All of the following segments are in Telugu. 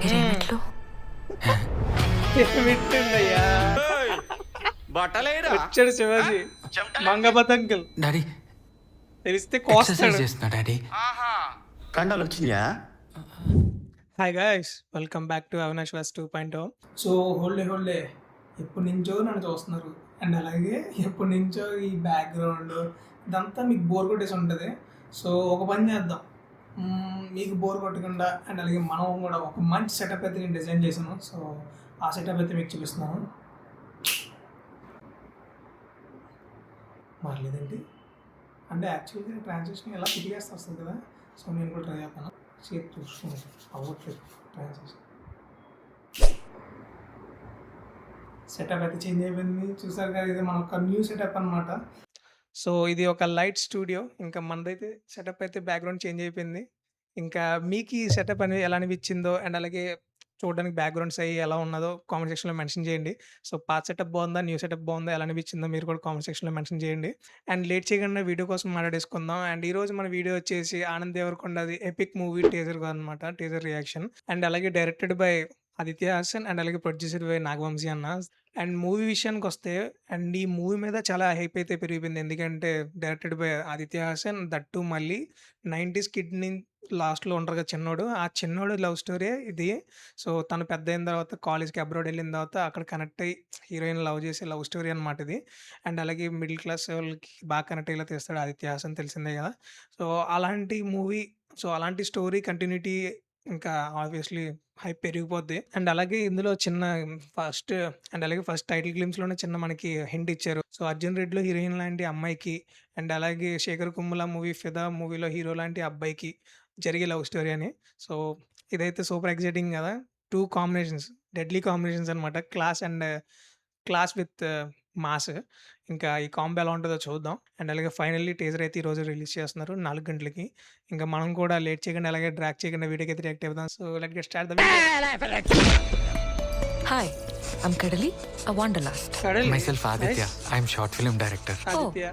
మీరేమిట్లు ఏమిట్టుందయ్యా ఏయ్! బట్టలేరా వచ్చాడు శివాజీ మంగపత్ అంకుల్ డాడీ తెలిస్తే ఎక్సర్సైజ్ కోస్తాడు. చేస్తున్నా డాడీ. ఆహా కండాలు వచ్చినాయా? Hi guys, welcome back to Avinash వాస్ 2.0. సో హోల్డే ఎప్పటి నుంచో నన్ను చూస్తున్నారు అండ్ అలాగే ఎప్పటి నుంచో ఈ బ్యాక్గ్రౌండ్ ఇదంతా మీకు బోర్ కొట్టేసి ఉంటుంది. సో ఒక పని చేద్దాం, మీకు బోర్ కొట్టకుండా అండ్ అలాగే మనం కూడా ఒక మంచి సెటప్ అయితే నేను డిజైన్ చేశాను. సో ఆ సెటప్ అయితే మీకు చూపిస్తున్నాను. మారలేదండి అంటే యాక్చువల్గా ట్రాన్సాక్షన్ ఎలా తిరిగేస్తే వస్తుంది కదా. సో నేను కూడా ట్రై చేస్తాను. చేతి చూసుకున్నాను అవ్వట్లేదు ట్రాన్సాక్షన్. సెటప్ అయితే చేంజ్ అయిపోయింది చూసారు కదా. ఇది మన ఒక న్యూ సెటప్ అనమాట. సో ఇది ఒక లైట్ స్టూడియో. ఇంకా మనదైతే సెటప్ అయితే బ్యాక్గ్రౌండ్ చేంజ్ అయిపోయింది. ఇంకా మీకు ఈ సెటప్ అనేది ఎలా అనిపించిందో అండ్ అలాగే చూడడానికి బ్యాక్గ్రౌండ్స్ అయ్యి ఎలా ఉన్నదో కామెంట్ సెక్షన్లో మెన్షన్ చేయండి. సో పాత సెటప్ బాగుందా, న్యూ సెటప్ బాగుందా, ఎలా అనిపించిందో మీరు కూడా కామెంట్ సెక్షన్లో మెన్షన్ చేయండి. అండ్ లేట్ చేయకుండా వీడియో కోసం మాట్లాడేసుకుందాం. అండ్ ఈరోజు మన వీడియో వచ్చేసి ఆనంద్ దేవరకొండది ఎపిక్ మూవీ టీజర్ అనమాట, టీజర్ రియాక్షన్. అండ్ అలాగే directed by Aditya Haasan and అలాగే ప్రొడ్యూసర్ బై నాగవంశీ అన్న. అండ్ మూవీ విషయానికి వస్తే అండ్ ఈ మూవీ మీద చాలా హైప్ అయితే పెరిగిపోయింది. ఎందుకంటే directed by Aditya Haasan, that మళ్ళీ 90s కిడ్ లాస్ట్లో ఉంటారు కదా చిన్నోడు, ఆ చిన్నోడు లవ్ స్టోరీ ఇది. సో తను పెద్ద అయిన తర్వాత కాలేజ్కి అబ్రాడ్ వెళ్ళిన తర్వాత అక్కడ కనెక్ట్ అయ్యి హీరోయిన్ లవ్ చేసే లవ్ స్టోరీ అనమాట ఇది. అండ్ అలాగే మిడిల్ క్లాస్ వాళ్ళకి బాగా కనెక్ట్ అయ్యేలా తీస్తాడు ఆదిత్య హాసన్, తెలిసిందే కదా. సో అలాంటి మూవీ, సో అలాంటి స్టోరీ కంటిన్యూటీ ఇంకా ఆబ్వియస్లీ హైప్ పెరిగిపోద్ది. అండ్ అలాగే ఇందులో చిన్న ఫస్ట్ అండ్ అలాగే ఫస్ట్ టైటిల్ గ్లిమ్స్లోనే చిన్న మనకి హింట్ ఇచ్చారు. సో అర్జున్ రెడ్డిలో హీరోయిన్ లాంటి అమ్మాయికి అండ్ అలాగే శేఖర్ కుమ్ముల మూవీ ఫిదా మూవీలో హీరో లాంటి అబ్బాయికి జరిగే లవ్ స్టోరీ అని. సో ఇదైతే సూపర్ ఎక్సైటింగ్ కదా. 2 కాంబినేషన్స్, డెడ్లీ కాంబినేషన్స్ అనమాట. Class with mass. ఇంకా ఈ కాంబో ఎలా ఉంటుందో చూద్దాం. అండ్ అలాగే ఫైనల్లీ టీజర్ అయితే ఈరోజు రిలీజ్ చేస్తున్నారు 4 గంటలకి. ఇంకా మనం కూడా లేట్ చేయకుండా అలాగే డ్రాక్ చేయకుండా వీడియోకి అయితే రియాక్ట్ అవుదాం. So let get start the video. Hi, I'm Kadali, a wanderlust. Myself Aditya, I'm short film director. Aditya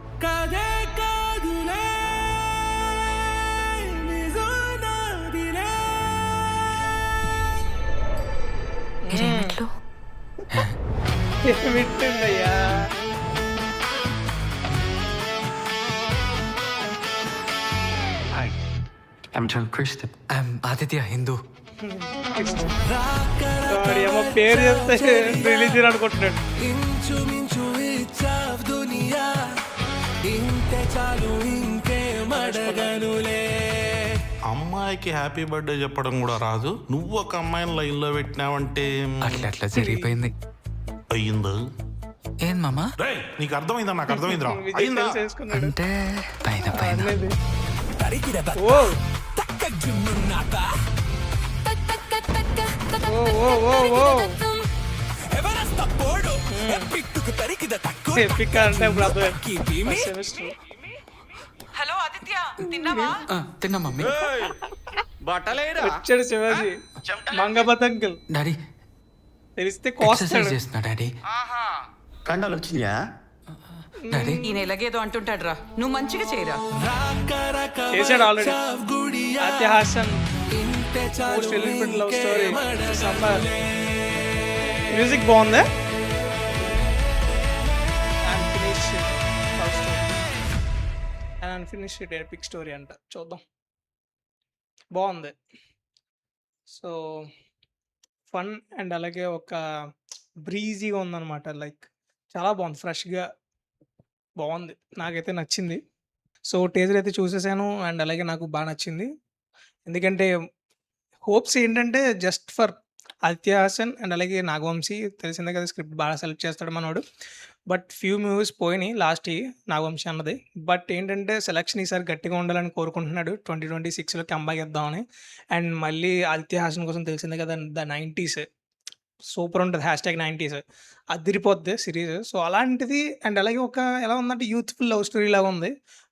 మీరేమిట్లు ఏమిట్టుందయ్యా hi, I'm John Kristen. I'm Aditya Hindu. వాడు ఏమో పేరు చెప్తే రిలీజ్ అనుకుంటున్నాడు. ఇంచుమించు ఇచ్చావ్ దునియా ఇంతే చాలు ఇంకేమడగనులే. అమ్మాయికి హ్యాపీ బర్త్డే చెప్పడం కూడా రాదు, నువ్వు ఒక అమ్మాయిని లైన్ లో పెట్టినావంటే అట్లా జరిగిపోయింది. అయ్యిందా? ఏం మామా రేయ్, నీకు అర్థమైందా? నాకు అర్థమైందిరా. విజయ్ అయిందా? తెలిసేసుకున్నాడు. అంటే పైన పైన అనేది. తరికిన ఓ తక్క జున్నున్నాక ఓ ఓ ఓ ఓ ఎవరస్త పోడు పిట్టుకు తరికిద తక్కు ఎపిక్ అంటే ఇప్పుడు అర్థమైంది. కివిమి సెమిస్టర్ హలో ఆదిత్య, తిన్నావా? తిన్నా మమ్మీ. ఏయ్! బట్టలేరా వచ్చాడు శివాజీ మంగపత్ అంకుల్ డాడీ తెలిస్తే ఎక్సర్సైజ్ కోస్తాడు. చేస్తున్నా డాడీ. ఆహా కండాలు వచ్చినాయా? డాడీ ఈయన ఎలాగేదో అంటుంటాడు రా, నువ్వు మంచిగా చేయరా. చేశాడు ఆల్రెడీ. గుడియా ఆదిత్య హాసన్ ఇంతే చాలు most element love story summer. Music బాగుందా? అన్ఫినిష్డ్ ఎపిక్ స్టోరీ అంట, చూద్దాం. బాగుంది. సో ఫన్ అండ్ అలాగే ఒక బ్రీజీగా ఉందన్నమాట. లైక్ చాలా బాగుంది, ఫ్రెష్గా బాగుంది, నాకైతే నచ్చింది. సో టీజర్ అయితే చూసేసాను అండ్ అలాగే నాకు బాగా నచ్చింది. ఎందుకంటే హోప్స్ ఏంటంటే just for Aditya Haasan and అలాగే నాగవంశీ, తెలిసిందే కదా స్క్రిప్ట్ బాగా సెలెక్ట్ చేస్తాడు మనోడు. బట్ ఫ్యూ మూవీస్ పోయినాయి లాస్ట్ నాగవంశీ అన్నది. బట్ ఏంటంటే సెలక్షన్ ఈసారి గట్టిగా ఉండాలని కోరుకుంటున్నాడు. 2026లో కంబ్యాక్ ఇద్దామని. అండ్ మళ్ళీ ఆదిత్య హాసన్ కోసం తెలిసిందే కదా, ద 90s సూపర్ ఉంటుంది, #90s అదిరిపోద్ది సిరీస్. సో అలాంటిది అండ్ అలాగే ఒక ఎలా ఉందంటే యూత్ఫుల్ లవ్ స్టోరీ లాగా ఉంది.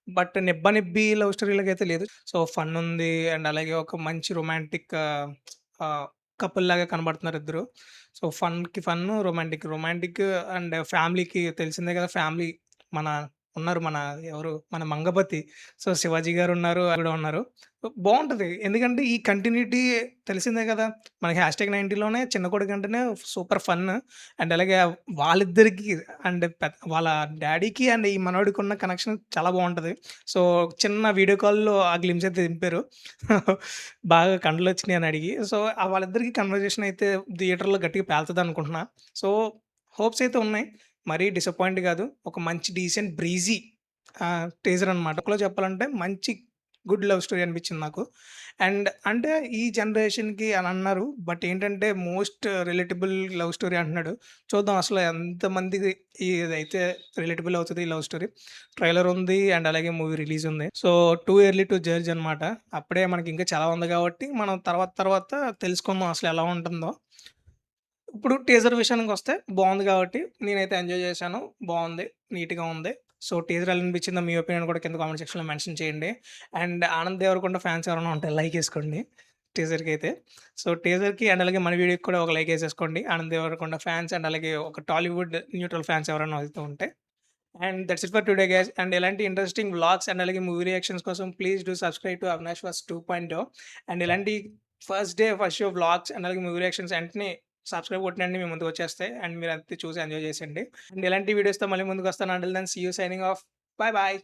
బట్ నిబ్బి లవ్ స్టోరీ లాగా అయితే లేదు. సో ఫన్ ఉంది అండ్ అలాగే ఒక మంచి రొమాంటిక్ కపుల్ లాగా కనబడుతున్నారు ఇద్దరు. సో ఫన్‌కి ఫన్, రొమాంటిక్ అండ్ ఫ్యామిలీకి తెలిసిందే కదా, ఫ్యామిలీ మన ఉన్నారు మన ఎవరు మన మంగపతి. సో, శివాజీ గారున్నారు, కూడా ఉన్నారు. బావుంటది. ఎందుకంటే ఈ కంటిన్యూటీ తెలిసిందే కదా! మనకి హ్యాష్‌ట్యాగ్ 90లోనే చిన్న కొడుకు అంటేనే సూపర్ ఫన్. అండ్ అలాగే వాళ్ళిద్దరికీ అండ్ వాళ్ళ డ్యాడీకి అండ్ ఈ మనోడికి ఉన్న కనెక్షన్ చాలా బావుంటది. సో, చిన్న వీడియో కాల్‌లో ఆ గ్లింప్స్ అయితే దింపారు. బాగా కండ్లొచ్చినాయి అని అడిగి. సో, వాళ్ళిద్దరికీ కన్వర్జేషన్ అయితే థియేటర్‌లో గట్టిగా పేలుతదనుకుంటున్నా. సో, హోప్స్ అయితే ఉన్నాయి. మరీ డిసప్పాయింట్ గాదు. ఒక మంచి డీసెంట్ బ్రీజీ టీజర్ అనమాట. ఒకలో చెప్పాలంటే మంచి గుడ్ లవ్ స్టోరీ అనిపించింది నాకు. అండ్ అంటే ఈ జనరేషన్‌కి అని అన్నారు. బట్ ఏంటంటే మోస్ట్ రిలేటబుల్ లవ్ స్టోరీ అంటున్నాడు. చూద్దాం అసలు ఎంతమందికి ఇదైతే రిలేటబుల్ అవుతది ఈ లవ్ స్టోరీ. ట్రైలర్ ఉంది అండ్ అలాగే మూవీ రిలీజ్ ఉంది. So, too early to judge అనమాట. అప్పుడే మనకి ఇంకా చాలా ఉంది కాబట్టి మనం తర్వాత తెలుసుకుందాం అసలు ఎలా ఉంటుందో. ఇప్పుడు టీజర్ విషయానికొస్తే బావుంది గాబట్టి, నేనైతే ఎంజాయ్ చేశాను. బావుంది. నీట్‌గా ఉంది. సో, టీజర్ ఎలా అనిపించిందో మీ ఒపీనియన్ కూడా కింద కామెంట్ సెక్షన్‌లో మెన్షన్ చేయండి. అండ్ 'ఆనంద్ దేవరకొండ' ఫ్యాన్స్ ఎవరైనా ఉంటే లైకేసుకోండి టీజర్‌కైతే. సో, టీజర్‌కి అండ్ అలాగే మన వీడియోకి కూడా ఒక లైకేసేసుకోండి. 'ఆనంద్ దేవరకొండ' ఫ్యాన్స్ అండ్ అలాగే ఒక టాలీవుడ్ న్యూట్రల్ ఫ్యాన్స్ ఎవరైనా అయితే ఉంటే. And that's it for today guys. And ఇలాంటి ఇంట్రెస్టింగ్ వ్లాగ్స్ అండ్ అలాగే మూవీ రియాక్షన్స్ కోసం please do subscribe to Avinash వాస్ 2.0. అండ్ ఇలాంటి first day, first show vlogs and అలాగే మూవీ రియాక్షన్స్ వెంటనే సబ్స్క్రైబ్ కొట్టినండి మీ ముందుకొచ్చేస్తాయి. అండ్ మీరంతా చూసి ఎంజాయ్ చేసేయండి. అండ్ ఇలాంటి వీడియోస్‌తో మళ్ళీ ముందుకొస్తాను. Until then see you signing off. Bye bye.